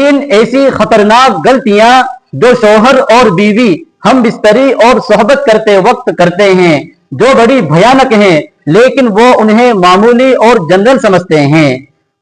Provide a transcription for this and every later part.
तीन ऐसी खतरनाक गलतियां जो शौहर और बीवी हम बिस्तरी और सोहबत करते वक्त करते हैं, जो बड़ी भयानक हैं, लेकिन वो उन्हें मामूली और जनरल समझते हैं।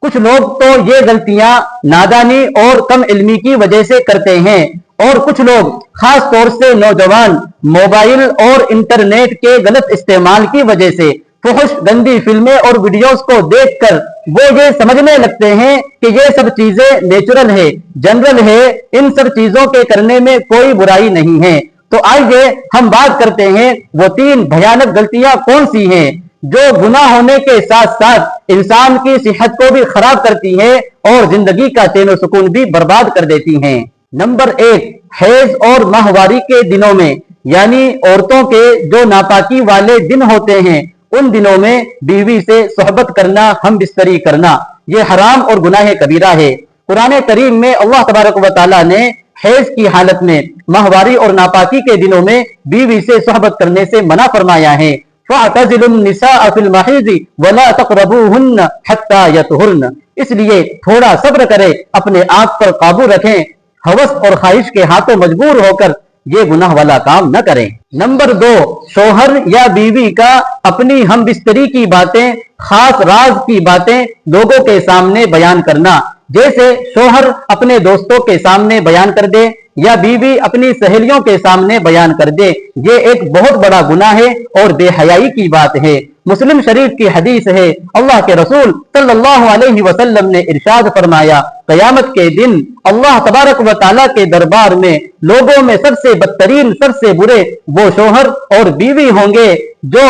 कुछ लोग तो ये गलतियां नादानी और कम इल्मी की वजह से करते हैं, और कुछ लोग खास तौर से नौजवान मोबाइल और इंटरनेट के गलत इस्तेमाल की वजह से फुहश गंदी फिल्में और वीडियोस को देखकर वो ये समझने लगते हैं कि ये सब चीजें नेचुरल है, जनरल है, इन सब चीजों के करने में कोई बुराई नहीं है। तो आइए हम बात करते हैं वो तीन भयानक गलतियां कौन सी हैं जो गुनाह होने के साथ साथ इंसान की सेहत को भी खराब करती है और जिंदगी का चैन सुकून भी बर्बाद कर देती हैं। नंबर 1, हैज और माहवारी के दिनों में, यानी औरतों के जो नापाकी वाले दिन होते हैं उन दिनों में बीवी से सोहबत करना, हम बिस्तरी करना, ये हराम और गुनाह कबीरा है। कुरान करीम में अल्लाह तबारक व तआला ने हैज की हालत में, माहवारी और नापाकी के दिनों में बीवी से सोहबत करने से मना फरमाया है। फ़अतज़िलुन निसाअ फ़िल महीज़ि वला तक़रबूहुन्न हत्ता यतहुरन। इसलिए थोड़ा सब्र करें, अपने आप पर काबू रखें, हवस और ख्वाहिश के हाथों मजबूर होकर ये गुनाह वाला काम न करें। नंबर 2, शौहर या बीवी का अपनी हम बिस्तरी की बातें, खास राज की बातें लोगों के सामने बयान करना। जैसे शौहर अपने दोस्तों के सामने बयान कर दे या बीवी अपनी सहेलियों के सामने बयान कर दे, ये एक बहुत बड़ा गुनाह है और बेहयाई की बात है। मुस्लिम शरीफ की हदीस है, अल्लाह के रसूल सल्लल्लाहु अलैहि वसल्लम ने इरशाद फरमाया, क़यामत के दिन अल्लाह तबारक व तआला के दरबार में लोगों में सबसे बदतरीन, सबसे बुरे वो शौहर और बीवी होंगे जो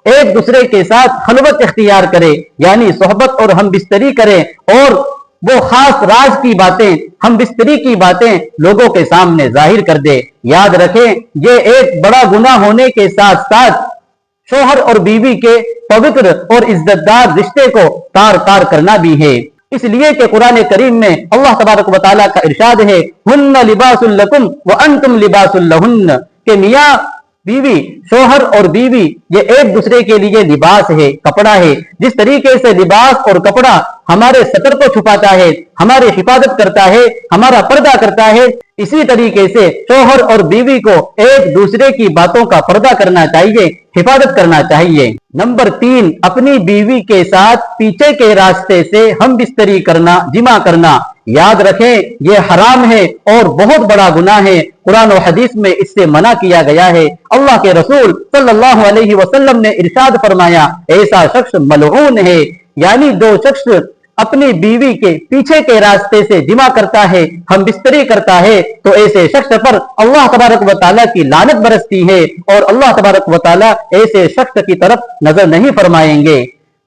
एक दूसरे के साथ खलवत इख्तियार करे, यानी सोहबत और हम बिस्तरी करें, और वो खास राज की बातें, हम बिस्तरी की बातें लोगों के सामने जाहिर कर दे। याद रखें, ये एक बड़ा गुनाह होने के साथ साथ शौहर और बीवी के पवित्र और इज्जतदार रिश्ते को तार तार करना भी है। इसलिए कि कुरान करीम में अल्लाह तबारक व तआला का इरशाद है, हुन्ना लिबासुल लकुम व अंतुम लिबासुल लहुन्न, के मियां बीवी, शौहर और बीवी ये एक दूसरे के लिए लिबास है, कपड़ा है। जिस तरीके से लिबास और कपड़ा हमारे सतर को छुपाता है, हमारी हिफाजत करता है, हमारा पर्दा करता है, इसी तरीके से शौहर और बीवी को एक दूसरे की बातों का पर्दा करना चाहिए, हिफाजत करना चाहिए। नंबर 3, अपनी बीवी के साथ पीछे के रास्ते से हम बिस्तरी करना, जिमा करना। याद रखें, ये हराम है और बहुत बड़ा गुनाह है। कुरान और हदीस में इससे मना किया गया है। अल्लाह के रसूल सल्लल्लाहु अलैहि वसल्लम ने इरशाद फरमाया, ऐसा शख्स मलऊन है, यानी जो शख्स अपनी बीवी के पीछे के रास्ते से जिमा करता है, हम बिस्तरी करता है, तो ऐसे शख्स पर अल्लाह तबारक व तआला की लानत बरसती है और अल्लाह तबारक व तआला ऐसे शख्स की तरफ नजर नहीं फरमाएंगे।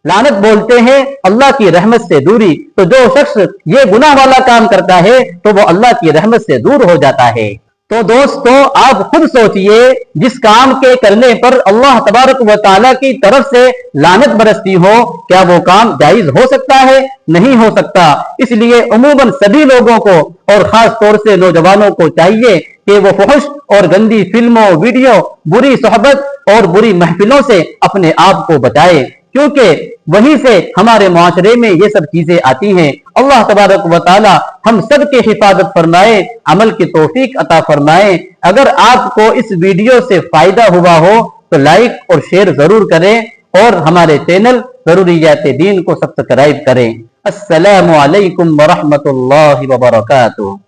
लानत बोलते हैं अल्लाह की रहमत से दूरी, तो जो शख्स ये गुनाह वाला काम करता है तो वो अल्लाह की रहमत से दूर हो जाता है। तो दोस्तों, आप खुद सोचिए, जिस काम के करने पर अल्लाह तबारक व तआला की तरफ से लानत बरसती हो, क्या वो काम जायज हो सकता है? नहीं हो सकता। इसलिए उमूमन सभी लोगों को और खास तौर से नौजवानों को चाहिए कि वो फुहश और गंदी फिल्मों, वीडियो, बुरी सोहबत और बुरी महफिलों से अपने आप को बचाए, क्योंकि वहीं से हमारे मुआशरे में ये सब चीजें आती हैं। अल्लाह तबारक व तआला हम सब की हिफाजत फरमाए, अमल की तौफीक अता फरमाए। अगर आपको इस वीडियो से फायदा हुआ हो तो लाइक और शेयर जरूर करें और हमारे चैनल ज़रूरियात दीन को सब्सक्राइब करें। अस्सलामु अलैकुम व रहमतुल्लाहि व बरकातुहू।